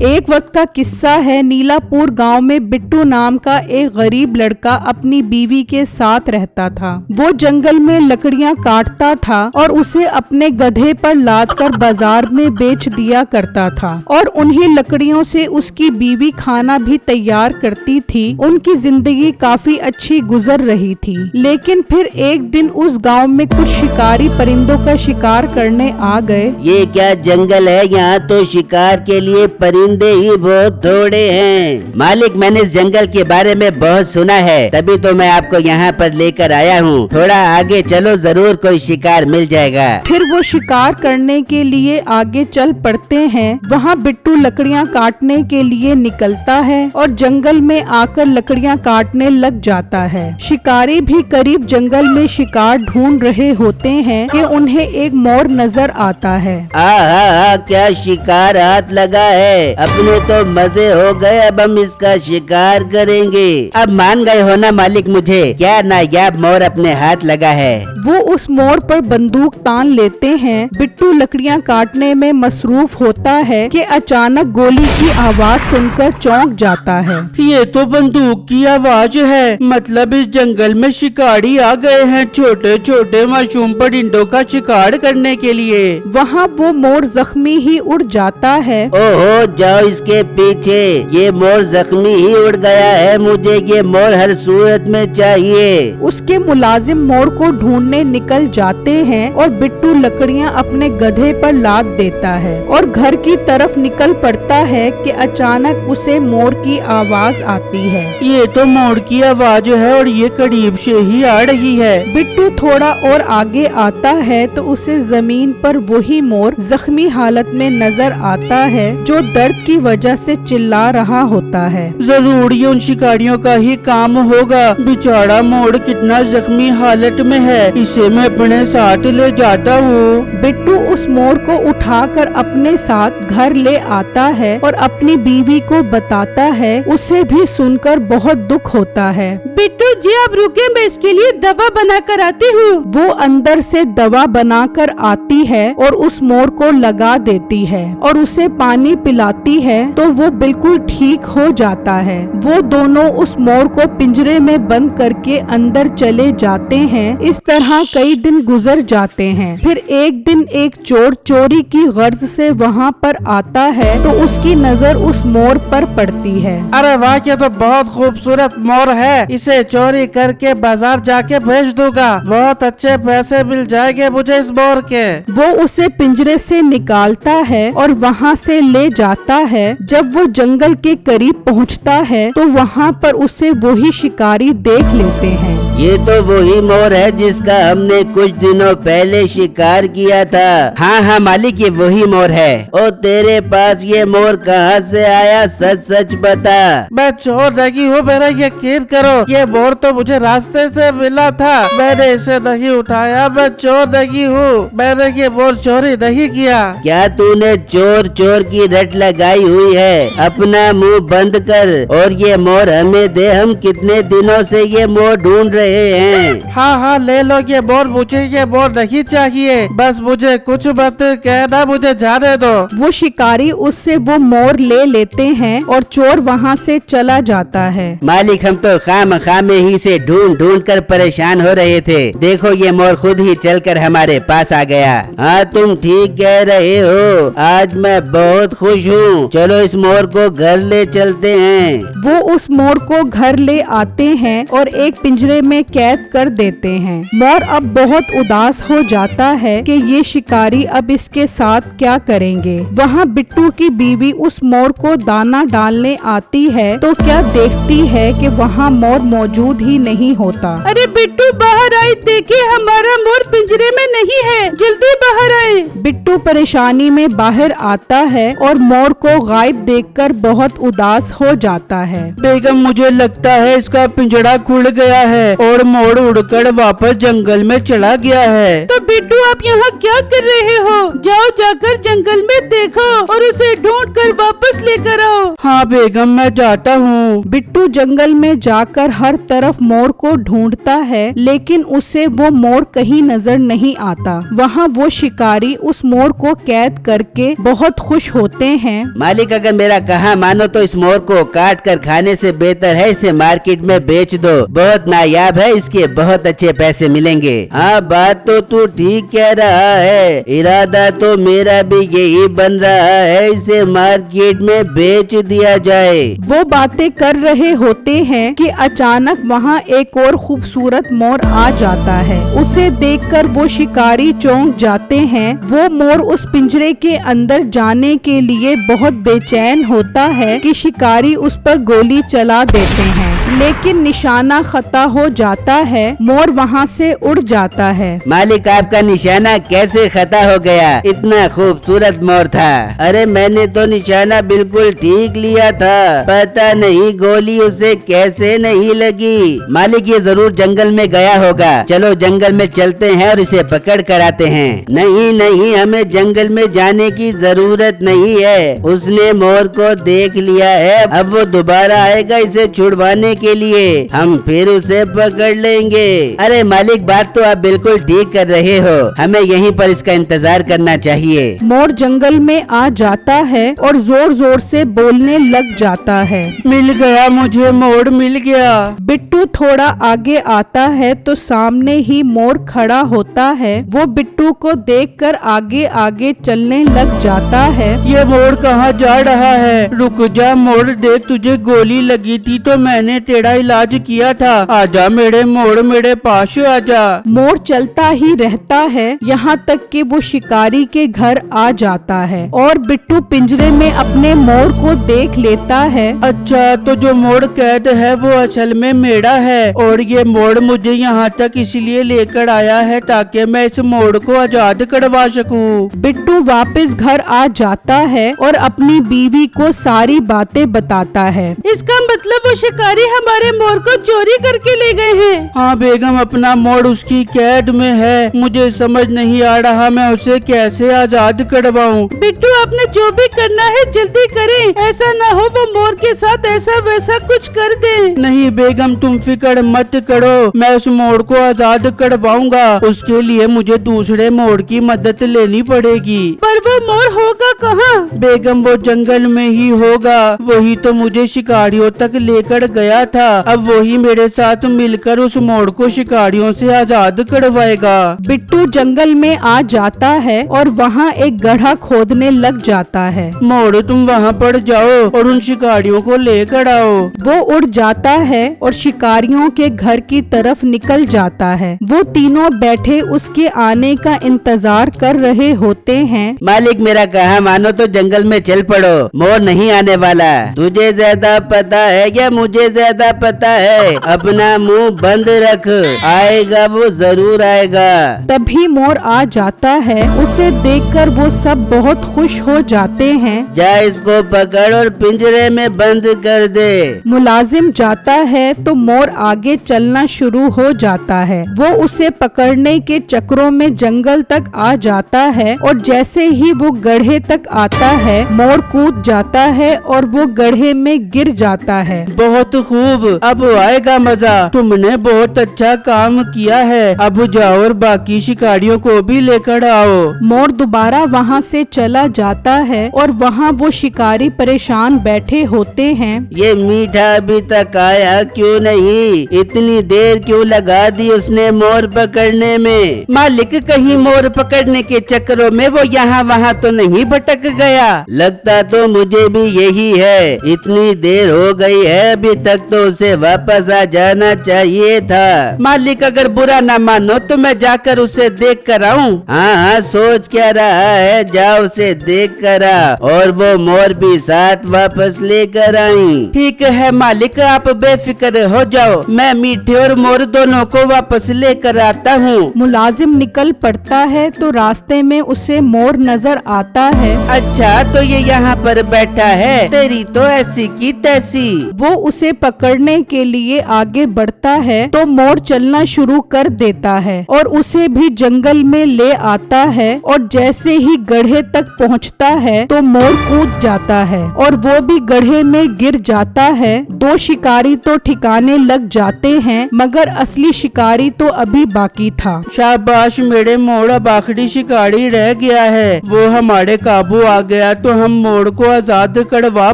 एक वक्त का किस्सा है। नीलापुर गांव में बिट्टू नाम का एक गरीब लड़का अपनी बीवी के साथ रहता था। वो जंगल में लकड़ियां काटता था और उसे अपने गधे पर लाद कर बाजार में बेच दिया करता था और उन्हीं लकड़ियों से उसकी बीवी खाना भी तैयार करती थी। उनकी जिंदगी काफी अच्छी गुजर रही थी। लेकिन फिर एक दिन उस गांव में कुछ शिकारी परिंदों का शिकार करने आ गए। ये क्या जंगल है, यहाँ तो शिकार के लिए परिंदे ही बहुत थोड़े हैं। मालिक, मैंने इस जंगल के बारे में बहुत सुना है, तभी तो मैं आपको यहाँ पर लेकर आया हूँ। थोड़ा आगे चलो, जरूर कोई शिकार मिल जाएगा। फिर वो शिकार करने के लिए आगे चल पड़ते हैं। वहाँ बिट्टू लकड़ियाँ काटने के लिए निकलता है और जंगल में आकर लकड़ियाँ काटने लग जाता है। शिकारी भी करीब जंगल में शिकार ढूंढ रहे होते हैं कि उन्हें एक मोर नजर आता है। आहा, क्या शिकार हाथ लगा है। अपने तो मजे हो गए, अब हम इसका शिकार करेंगे। अब मान गए हो ना मालिक मुझे, क्या नायाब मोर अपने हाथ लगा है। वो उस मोर पर बंदूक तान लेते हैं। बिट्टू लकड़ियाँ काटने में मसरूफ होता है कि अचानक गोली की आवाज सुनकर चौंक जाता है। ये तो बंदूक की आवाज है, मतलब इस जंगल में शिकारी आ गए हैं छोटे छोटे मासूम परिंदों का शिकार करने के लिए। वहाँ वो मोर जख्मी ही उड़ जाता है। ओहो, जाओ इसके पीछे, ये मोर जख्मी ही उड़ गया है। मुझे ये मोर हर सूरत में चाहिए। उसके मुलाजिम मोर को ढूंढने निकल जाते हैं और बिट्टू लकड़ियाँ अपने गधे पर लाद देता है और घर की तरफ निकल पड़ता है कि अचानक उसे मोर की आवाज आती है। ये तो मोर की आवाज है और ये करीब से ही आ रही है। बिट्टू थोड़ा और आगे आता है तो उसे जमीन पर वही मोर जख्मी हालत में नजर आता है जो दर्द की वजह से चिल्ला रहा होता है। जरूर ये उन शिकारियों का ही काम होगा। बेचारा मोर कितना जख्मी हालत में है, इसे मैं अपने साथ ले जाता हूँ। बिट्टू उस मोर को उठाकर अपने साथ घर ले आता है और अपनी बीवी को बताता है। उसे भी सुनकर बहुत दुख होता है। बिट्टू जी, आप रुके, मैं इसके लिए दवा बना कर आती हूँ। वो अंदर से दवा बनाकर आती है और उस मोर को लगा देती है और उसे पानी पिलाती है तो वो बिल्कुल ठीक हो जाता है। वो दोनों उस मोर को पिंजरे में बंद करके अंदर चले जाते हैं। इस तरह कई दिन गुजर जाते हैं। फिर एक दिन एक चोर चोरी की गर्ज से वहाँ पर आता है तो उसकी नजर उस मोर पर पड़ती है। अरे वाह, ये तो बहुत खूबसूरत मोर है, इसे चोरी करके बाजार जाके बेच दूंगा। बहुत अच्छे पैसे मिल जाएंगे मुझे इस मोर के। वो उसे पिंजरे से निकालता है और वहाँ से ले जाता है। जब वो जंगल के करीब पहुँचता है तो वहाँ पर उसे वही शिकारी देख लेते हैं। ये तो वही मोर है जिसका हमने कुछ दिनों पहले शिकार किया था। हाँ मालिक, ये वही मोर है। ओ, तेरे पास ये मोर कहाँ से आया, सच सच बता। मैं चोर नहीं हूँ, मेरा यकीन करो। ये मोर तो मुझे रास्ते से मिला था, मैंने इसे नहीं उठाया। मैं चोर नहीं हूँ, मैंने ये मोर चोरी नहीं किया। क्या तूने चोर चोर की रट लगाई हुई है? अपना मुंह बंद कर और ये मोर हमें दे। हम कितने दिनों से ये मोर ढूंढ रहे हैं। हाँ, ले लो ये मोर। मुझे ये मोर नहीं चाहिए, बस मुझे कुछ मत कहना, मुझे जाने दो। वो शिकारी उससे वो मोर ले लेते हैं और चोर वहाँ से चला जाता है। मालिक, हम तो खामखा में ही से ढूंढ ढूंढ कर परेशान हो रहे थे। देखो ये मोर खुद ही चलकर हमारे पास आ गया। हाँ, तुम ठीक कह रहे हो, आज मैं बहुत खुश हूँ। चलो इस मोर को घर ले चलते हैं। वो उस मोर को घर ले आते हैं और एक पिंजरे में कैद कर देते हैं। मोर अब बहुत उदास हो जाता है कि ये शिकारी अब इसके साथ क्या करेंगे। वहाँ बिट्टू की बीवी उस मोर को दाना डालने आती है तो क्या देखती है कि वहाँ मोर मौजूद ही नहीं होता। अरे बिट्टू, बाहर आए, देखिए हमारा मोर पिंजरे में नहीं है, जल्दी बाहर आए। बिट्टू परेशानी में बाहर आता है और मोर को गायब देखकर बहुत उदास हो जाता है। बेगम, मुझे लगता है इसका पिंजरा खुल गया है और मोर उड़कर वापस जंगल में चला गया है। तो बिट्टू आप यहाँ क्या कर रहे हो? जाओ जाकर जंगल में देखो और उसे ढूंढ कर वापस लेकर आओ। हाँ बेगम, मैं जाता हूँ। बिट्टू जंगल में जाकर हर तरफ मोर को ढूंढता है, लेकिन उसे वो मोर कहीं नजर नहीं आता। वहाँ वो शिकारी उस मोर को कैद करके बहुत खुश होते हैं। मालिक, अगर मेरा कहा मानो तो इस मोर को काट कर खाने से बेहतर है इसे मार्केट में बेच दो। बहुत नायाब है, इसके बहुत अच्छे पैसे मिलेंगे। हाँ, बात तो तू ठीक कह रहा है। इरादा तो मेरा भी यही बन रहा है, इसे मार्केट में बेच दिया जाए। वो बातें कर रहे होते हैं कि अचानक वहाँ एक और खूबसूरत मोर आ जाता है। उसे देखकर वो शिकारी चौंक जाते हैं। वो मोर उस पिंजरे के अंदर जाने के लिए बहुत बेचैन होता है कि शिकारी उस पर गोली चला देते हैं, लेकिन निशाना खता हो जाता है। मोर वहाँ से उड़ जाता है। मालिक, आपका निशाना कैसे खता हो गया? इतना खूबसूरत मोर था। अरे मैंने तो निशाना बिल्कुल ठीक लिया था, पता नहीं गोली उसे कैसे नहीं लगी। मालिक, ये जरूर जंगल में गया होगा। चलो जंगल में चलते हैं और इसे पकड़ कर आते हैं। नहीं नहीं, हमें जंगल में जाने की जरूरत नहीं है। उसने मोर को देख लिया है, अब वो दोबारा आएगा इसे छुड़वाने के लिए। हम फिर उसे पकड़ लेंगे। अरे मालिक, बात तो आप बिल्कुल ठीक कर रहे हो। हमें यहीं पर इसका इंतजार करना चाहिए। मोर जंगल में आ जाता है और जोर जोर से बोलने लग जाता है। मिल गया मुझे, मोर मिल गया। बिट्टू थोड़ा आगे आता है तो सामने ही मोर खड़ा होता है। वो बिट्टू को देखकर आगे आगे चलने लग जाता है। ये मोर कहाँ जा रहा है? रुक जा मोर, देख तुझे गोली लगी थी तो मैंने तेरा इलाज किया था। आजा मेरे मोर, मेरे पास आजा। मोर चलता ही रहता है यहाँ तक कि वो शिकारी के घर आ जाता है और बिट्टू पिंजरे में अपने मोर को देख लेता है। अच्छा, तो जो मोर कैद है वो असल में मेरा है और ये मोर मुझे यहाँ तक इसलिए लेकर आया है ताकि मैं इस मोर को आजाद करवा सकूं। बिट्टू वापस घर आ जाता है और अपनी बीवी को सारी बातें बताता है। इसका मतलब वो शिकारी हमारे मोर को चोरी करके ले गए हैं। हाँ बेगम, अपना मोर उसकी कैद में है। मुझे समझ नहीं आ रहा मैं उसे कैसे आजाद करवाऊं। बिट्टू, आपने जो भी करना है जल्दी करें, ऐसा ना हो वो मोर के साथ ऐसा वैसा कुछ कर दे। नहीं बेगम, तुम फिक्र मत करो, मैं उस मोर को आजाद करवाऊंगा। उसके लिए मुझे दूसरे मोर की मदद लेनी पड़ेगी। पर वो मोर होगा कहाँ? बेगम, वो जंगल में ही होगा। वही तो मुझे शिकारियों तक लेकर गया था। अब वही मेरे साथ मिलकर उस मोर को शिकारियों से आजाद करवाएगा। बिट्टू जंगल में आ जाता है और वहाँ एक गड्ढा खोदने लग जाता है। मोर, तुम वहाँ पर जाओ और उन शिकारियों को लेकर आओ। वो उड़ जाता है और शिकारियों के घर की तरफ निकल जाता है। वो तीनों बैठे उसके आने का इंतजार कर रहे होते हैं। मालिक, मेरा कहा मानो तो जंगल में चल पड़ो, मोर नहीं आने वाला। तुझे ज्यादा पता है या मुझे ज्यादा पता है? अपना मुंह बंद रख, आएगा वो जरूर आएगा। तभी मोर आ जाता है। उसे देखकर वो सब बहुत खुश हो जाते हैं। जा इसको पकड़ और पिंजरे में बंद कर दे। मुलाजिम जाता है तो मोर आगे चलना शुरू हो जाता है। वो उसे पकड़ने के चक्रों में जंगल तक आ जाता है और जैसे ही वो गड्ढे तक आता है, मोर कूद जाता है और वो गड्ढे में गिर जाता है। बहुत खूब, अब आएगा मजा। तुमने बहुत अच्छा काम किया है। अब जाओ और बाकी शिकारियों को भी लेकर आओ। मोर दोबारा वहाँ से चला जाता है और वहाँ वो शिकारी परेशान बैठे होते हैं। ये मीठा अभी तक आया क्यों नहीं? इतनी देर क्यों लगा दी उसने मोर पकड़ने में? मालिक, कहीं मोर पकड़ने के चक्करों में वो यहाँ वहाँ तो नहीं भटक गया? लगता तो मुझे भी यही है। इतनी देर हो गई है, अभी तक तो उसे वापस आ जाना चाहिए था। मालिक, अगर बुरा ना मानो तो मैं जाकर उसे देख कर आऊँ। हाँ हाँ, सोच क्या रहा है? जाओ उसे देख कर आ और वो मोर भी साथ वापस लेकर आई। ठीक है मालिक, आप बेफिक्र हो जाओ। मैं मीठे और मोर दोनों को वापस लेकर आता हूँ। मुलाजिम निकल पड़ता है तो रास्ते में उसे मोर नजर नजर आता है। अच्छा तो ये यहाँ पर बैठा है, तेरी तो ऐसी की तैसी। वो उसे पकड़ने के लिए आगे बढ़ता है तो मोर चलना शुरू कर देता है और उसे भी जंगल में ले आता है, और जैसे ही गड्ढे तक पहुंचता है तो मोर कूद जाता है और वो भी गड्ढे में गिर जाता है। दो शिकारी तो ठिकाने लग जाते हैं, मगर असली शिकारी तो अभी बाकी था। शाबाश मेरे मोड़, अब आखिरी शिकारी रह गया है। वो हमारे काबू आ गया तो हम मोड़ को आजाद करवा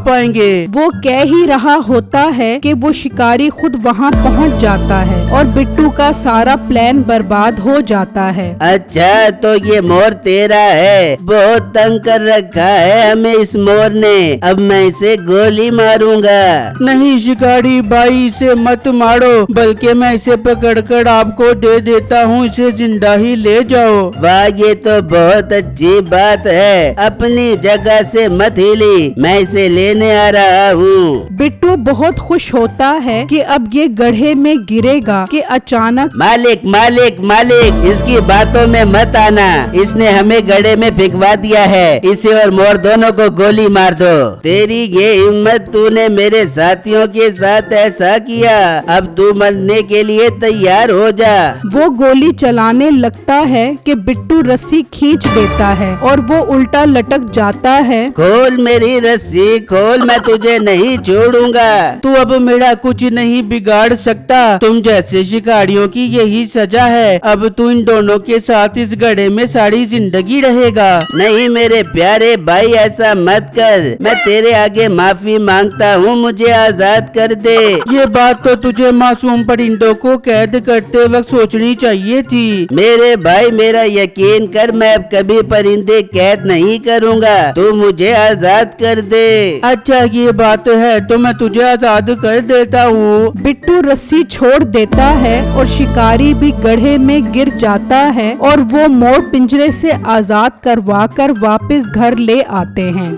पाएंगे। वो कह ही रहा होता है कि वो शिकारी खुद वहाँ पहुँच जाता है और बिट्टू का सारा प्लान बर्बाद हो जाता है। अच्छा तो ये मोर तेरा है, बहुत तंग कर रखा है हमें इस मोर ने, अब मैं इसे गोली मारूंगा। नहीं शिकारी भाई, इसे मत मारो, बल्कि मैं इसे पकड़कर आपको दे देता हूँ, इसे जिंदा ही ले जाओ। वाह ये तो बहुत अच्छी बात है, अपनी जगह से मत हिली, मैं इसे लेने आ रहा हूँ। बिट्टू बहुत खुश होता है कि अब ये गड्ढे में गिरेगा कि अचानक मालिक मालिक मालिक, इसकी बातों में मत आना, इसने हमें गड्ढे में भिगवा दिया है, इसे और मोर दोनों को गोली मार दो। तेरी ये हिम्मत, तूने मेरे साथियों के साथ ऐसा किया, अब तू मरने के लिए तैयार हो जा। वो गोली चलाने लगता है कि बिट्टू रस्सी खींच देता है और वो उल्टा लटक जाता है। खोल मेरी रस्सी खोल, मैं तुझे नहीं छोड़ूंगा। तू अब मेरा कुछ नहीं बिगाड़ सकता, तुम जैसे शिकारियों की यही सजा है। अब तू इन दोनों के साथ इस गड्ढे में सारी जिंदगी रहेगा। नहीं मेरे प्यारे भाई, ऐसा मत कर, मैं तेरे आगे माफी मांगता हूँ, मुझे आजाद कर दे। ये बात तो तुझे मासूम परिंदों को कैद करते वक्त सोचनी चाहिए थी। मेरे भाई मेरा यकीन कर, मैं अब कभी परिंदे कैद नहीं करूँगा, तू मुझे आजाद कर दे। अच्छा ये बात है तो मैं तुझे आजाद कर देता हूँ। बिट्टू रस्सी छोड़ देता है और शिकारी भी गड्ढे में गिर जाता है और वो मोर पिंजरे से आजाद करवा कर वापस घर ले आते हैं।